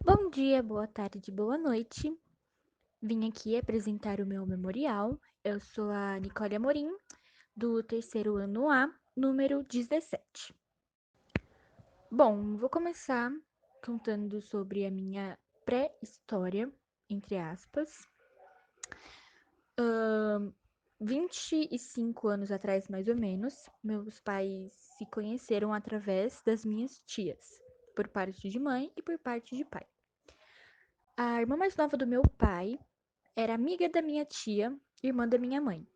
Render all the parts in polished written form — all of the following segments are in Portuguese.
Bom dia, boa tarde, boa noite. Vim aqui apresentar o meu memorial. Eu sou a Nicole Amorim, do terceiro ano A, número 17. Bom, vou começar contando sobre a minha pré-história, entre aspas. 25 anos atrás, mais ou menos, meus pais se conheceram através das minhas tias, por parte de mãe e por parte de pai. A irmã mais nova do meu pai era amiga da minha tia, irmã da minha mãe.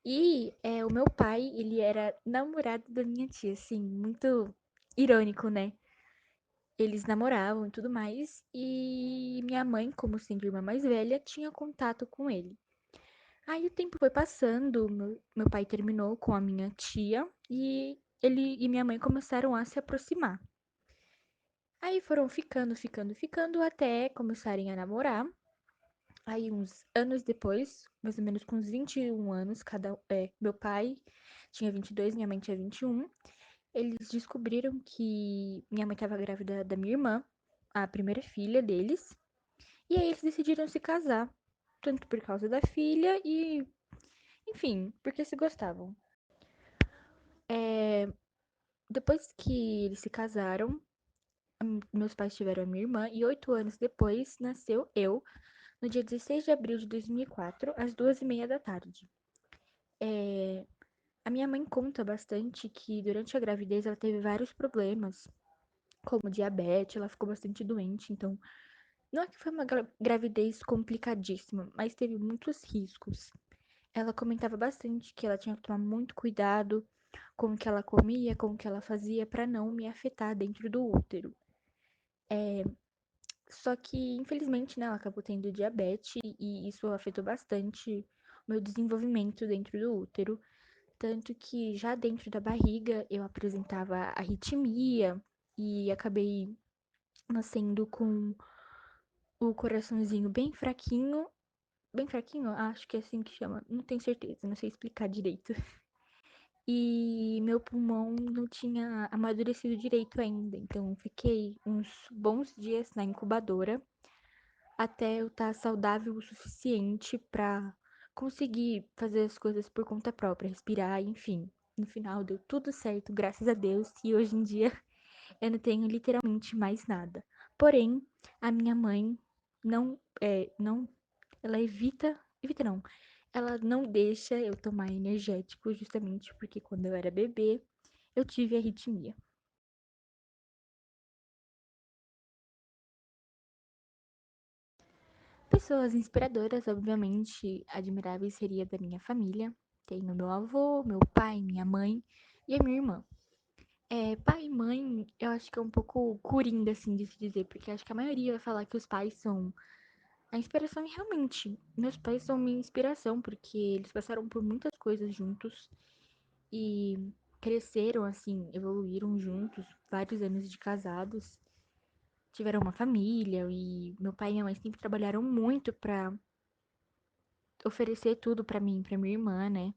E o meu pai, ele era namorado da minha tia, assim, muito irônico, né? Eles namoravam e tudo mais, e minha mãe, como sendo irmã mais velha, tinha contato com ele. Aí o tempo foi passando, meu pai terminou com a minha tia e ele e minha mãe começaram a se aproximar. Aí foram ficando até começarem a namorar. Aí, uns anos depois, mais ou menos com uns 21 anos, meu pai tinha 22, minha mãe tinha 21, eles descobriram que minha mãe estava grávida da minha irmã, a primeira filha deles, e aí eles decidiram se casar, tanto por causa da filha e, enfim, porque se gostavam. Depois que eles se casaram, meus pais tiveram a minha irmã, e 8 anos depois nasceu eu, no dia 16 de abril de 2004, às 2h30 da tarde. A minha mãe conta bastante que durante a gravidez ela teve vários problemas, como diabetes, ela ficou bastante doente, então não é que foi uma gravidez complicadíssima, mas teve muitos riscos. Ela comentava bastante que ela tinha que tomar muito cuidado com o que ela comia, com o que ela fazia para não me afetar dentro do útero. Só que, infelizmente, né, ela acabou tendo diabetes e isso afetou bastante o meu desenvolvimento dentro do útero. Tanto que já dentro da barriga eu apresentava arritmia e acabei nascendo com o coraçãozinho bem fraquinho, acho que é assim que chama, não tenho certeza, não sei explicar direito. E meu pulmão não tinha amadurecido direito ainda, então fiquei uns bons dias na incubadora até eu estar saudável o suficiente pra conseguir fazer as coisas por conta própria, respirar, enfim. No final deu tudo certo, graças a Deus, e hoje em dia eu não tenho literalmente mais nada. Porém, a minha mãe não, ela evita não, ela não deixa eu tomar energético justamente porque quando eu era bebê eu tive arritmia. Pessoas inspiradoras, obviamente, admiráveis seria da minha família. Tenho meu avô, meu pai, minha mãe e a minha irmã. Pai e mãe, eu acho que é um pouco coringa, assim, de se dizer, porque acho que a maioria vai falar que os pais são a inspiração e realmente, meus pais são minha inspiração, porque eles passaram por muitas coisas juntos e cresceram, assim, evoluíram juntos, vários anos de casados, tiveram uma família e meu pai e minha mãe sempre trabalharam muito pra oferecer tudo pra mim, pra minha irmã, né?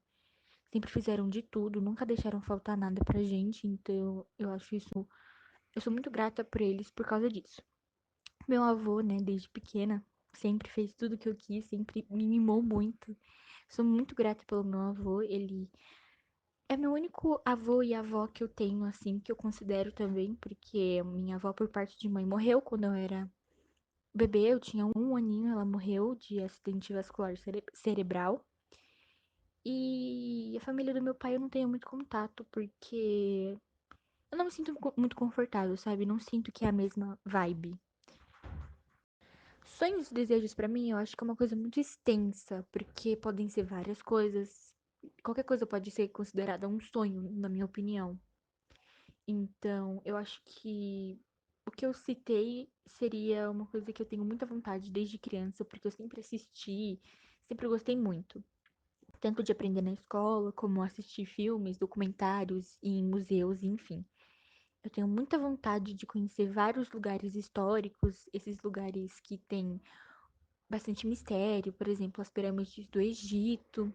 Sempre fizeram de tudo, nunca deixaram faltar nada pra gente, então eu acho isso. Eu sou muito grata por eles por causa disso. Meu avô, né, desde pequena, sempre fez tudo que eu quis, sempre me mimou muito. Sou muito grata pelo meu avô, ele é meu único avô e avó que eu tenho, assim, que eu considero também, porque minha avó, por parte de mãe, morreu quando eu era bebê, eu tinha 1 aninho, ela morreu de acidente vascular cerebral. E a família do meu pai eu não tenho muito contato, porque eu não me sinto muito confortável, sabe? Não sinto que é a mesma vibe. Sonhos e desejos pra mim, eu acho que é uma coisa muito extensa, porque podem ser várias coisas. Qualquer coisa pode ser considerada um sonho, na minha opinião. Então, eu acho que o que eu citei seria uma coisa que eu tenho muita vontade desde criança, porque eu sempre assisti, sempre gostei muito. Tanto de aprender na escola, como assistir filmes, documentários em museus, enfim. Eu tenho muita vontade de conhecer vários lugares históricos, esses lugares que têm bastante mistério, por exemplo, as pirâmides do Egito,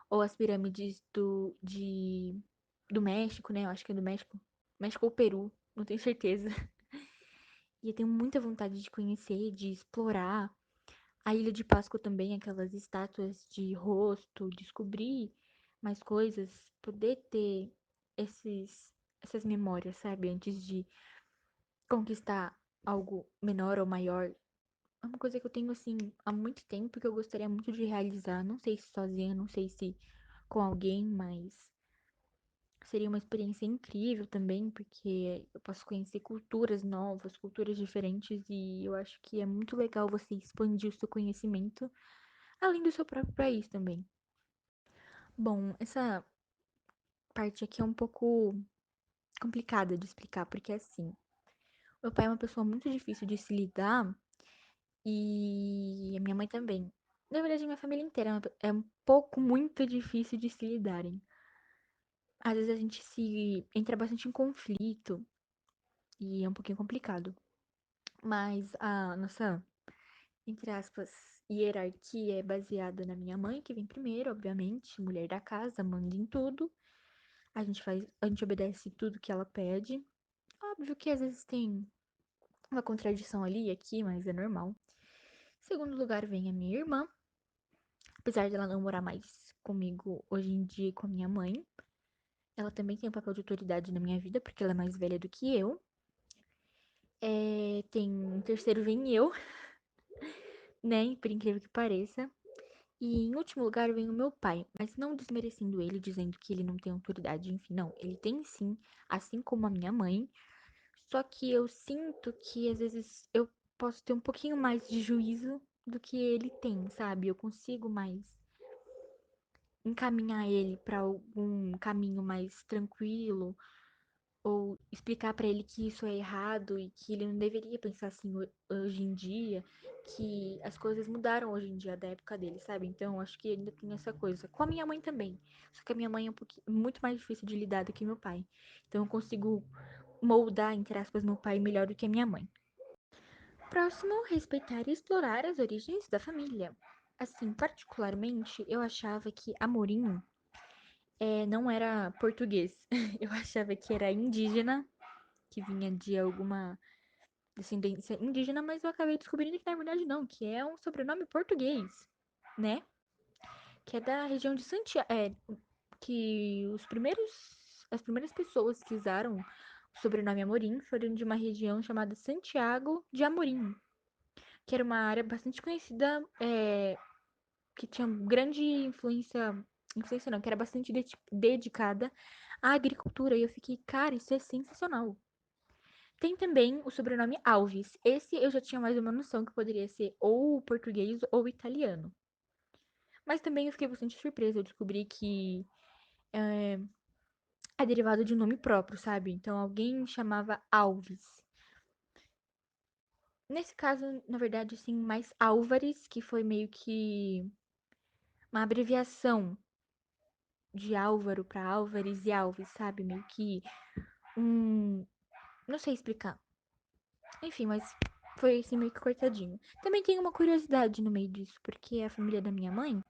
ou as pirâmides do México, né? Eu acho que é do México. México ou Peru, não tenho certeza. E eu tenho muita vontade de conhecer, de explorar. A Ilha de Páscoa também, aquelas estátuas de rosto, descobrir mais coisas, poder ter essas memórias, sabe? Antes de conquistar algo menor ou maior. É uma coisa que eu tenho, assim, há muito tempo que eu gostaria muito de realizar. Não sei se sozinha, não sei se com alguém, mas seria uma experiência incrível também, porque eu posso conhecer culturas novas, culturas diferentes, e eu acho que é muito legal você expandir o seu conhecimento, além do seu próprio país também. Bom, essa parte aqui é um pouco complicada de explicar, porque assim, meu pai é uma pessoa muito difícil de se lidar e a minha mãe também. Na verdade, a minha família inteira é um pouco muito difícil de se lidarem. Às vezes a gente se entra bastante em conflito e é um pouquinho complicado. Mas a nossa, entre aspas, hierarquia é baseada na minha mãe, que vem primeiro, obviamente, mulher da casa, manda em tudo. A gente obedece tudo que ela pede. Óbvio que às vezes tem uma contradição ali e aqui, mas é normal. Em segundo lugar vem a minha irmã, apesar dela não morar mais comigo hoje em dia e com a minha mãe. Ela também tem um papel de autoridade na minha vida, porque ela é mais velha do que eu. Tem em terceiro vem eu, né? Por incrível que pareça. E em último lugar vem o meu pai, mas não desmerecendo ele, dizendo que ele não tem autoridade, enfim, não. Ele tem sim, assim como a minha mãe. Só que eu sinto que às vezes eu posso ter um pouquinho mais de juízo do que ele tem, sabe? Eu consigo mais encaminhar ele para algum caminho mais tranquilo ou explicar para ele que isso é errado e que ele não deveria pensar assim hoje em dia, que as coisas mudaram hoje em dia da época dele, sabe? Então, acho que ainda tem essa coisa. Com a minha mãe também. Só que a minha mãe é um pouquinho muito mais difícil de lidar do que meu pai. Então, eu consigo moldar, entre aspas, meu pai melhor do que a minha mãe. Próximo, respeitar e explorar as origens da família. Assim, particularmente, eu achava que Amorim não era português. Eu achava que era indígena, que vinha de alguma descendência indígena, mas eu acabei descobrindo que na verdade não, que é um sobrenome português, né? Que é da região de Santiago, que as primeiras pessoas que usaram o sobrenome Amorim foram de uma região chamada Santiago de Amorim, que era uma área bastante conhecida, que tinha grande influência não, que era bastante dedicada à agricultura, e eu fiquei, cara, isso é sensacional. Tem também o sobrenome Alves. Esse eu já tinha mais uma noção que poderia ser ou português ou italiano. Mas também eu fiquei bastante surpresa. Eu descobri que é derivado de um nome próprio, sabe? Então alguém chamava Alves. Nesse caso, na verdade, sim, mais Álvares, que foi meio que uma abreviação de Álvaro para Álvares e Alves, sabe? Meio que um. Não sei explicar. Enfim, mas foi assim meio que cortadinho. Também tem uma curiosidade no meio disso, porque a família da minha mãe,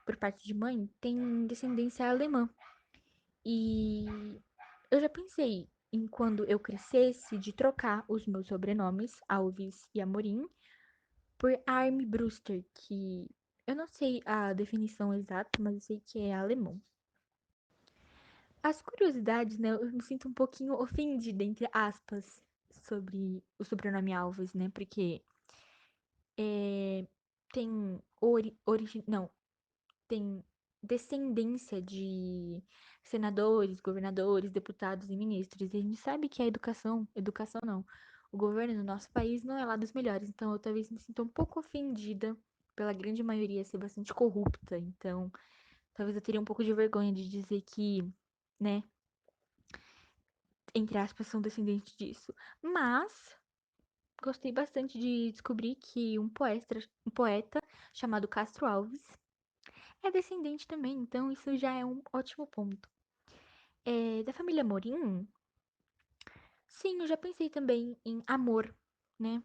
por parte de mãe, tem descendência alemã. E eu já pensei em quando eu crescesse de trocar os meus sobrenomes, Alves e Amorim, por Armbruster, que eu não sei a definição exata, mas eu sei que é alemão. As curiosidades, né? Eu me sinto um pouquinho ofendida, entre aspas, sobre o sobrenome Alves, né? Porque tem não, tem descendência de senadores, governadores, deputados e ministros. E a gente sabe que a educação não, o governo do nosso país não é lá dos melhores. Então eu talvez me sinta um pouco ofendida pela grande maioria ser bastante corrupta. Então talvez eu teria um pouco de vergonha de dizer que, né, entre aspas, são descendentes disso. Mas gostei bastante de descobrir que um poeta chamado Castro Alves é descendente também, então isso já é um ótimo ponto. Da família Morim, sim, eu já pensei também em amor, né?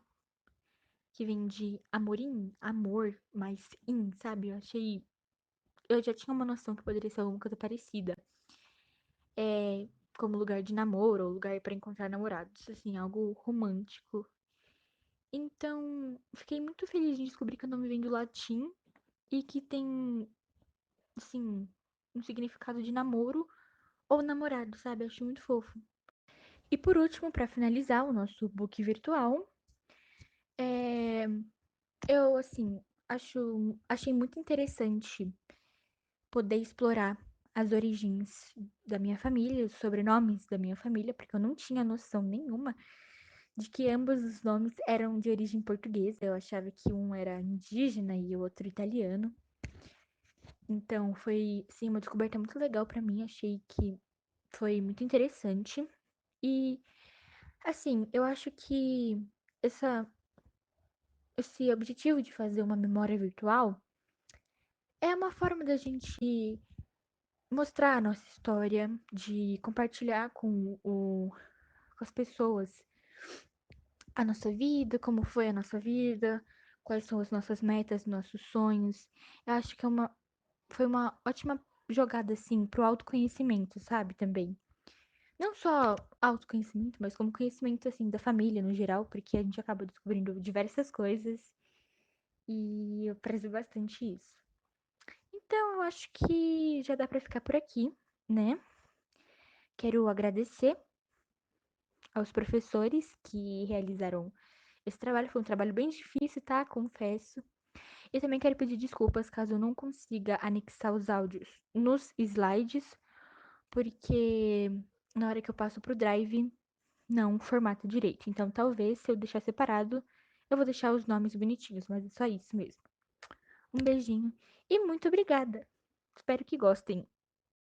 Que vem de amorim, amor, mais in, sabe? Eu achei. Eu já tinha uma noção que poderia ser alguma coisa parecida. Como lugar de namoro ou lugar pra encontrar namorados, assim, algo romântico. Então, fiquei muito feliz de descobrir que o nome vem do latim e que tem, assim, um significado de namoro ou namorado, sabe? Acho muito fofo. E por último, para finalizar o nosso book virtual, é, eu, assim, achei muito interessante poder explorar as origens da minha família, os sobrenomes da minha família, porque eu não tinha noção nenhuma de que ambos os nomes eram de origem portuguesa. Eu achava que um era indígena e o outro italiano. Então foi, sim, uma descoberta muito legal para mim. Achei que foi muito interessante. E, assim, eu acho que essa, esse objetivo de fazer uma memória virtual é uma forma da gente mostrar a nossa história, de compartilhar com as pessoas a nossa vida, como foi a nossa vida, quais são as nossas metas, nossos sonhos. Eu acho que foi uma ótima jogada, assim, pro autoconhecimento, sabe, também. Não só autoconhecimento, mas como conhecimento, assim, da família no geral, porque a gente acaba descobrindo diversas coisas e eu prezo bastante isso. Então, eu acho que já dá pra ficar por aqui, né? Quero agradecer aos professores que realizaram esse trabalho. Foi um trabalho bem difícil, tá? Confesso. E também quero pedir desculpas caso eu não consiga anexar os áudios nos slides, porque na hora que eu passo pro Drive não formata direito. Então, talvez se eu deixar separado, eu vou deixar os nomes bonitinhos, mas é só isso mesmo. Um beijinho e muito obrigada. Espero que gostem.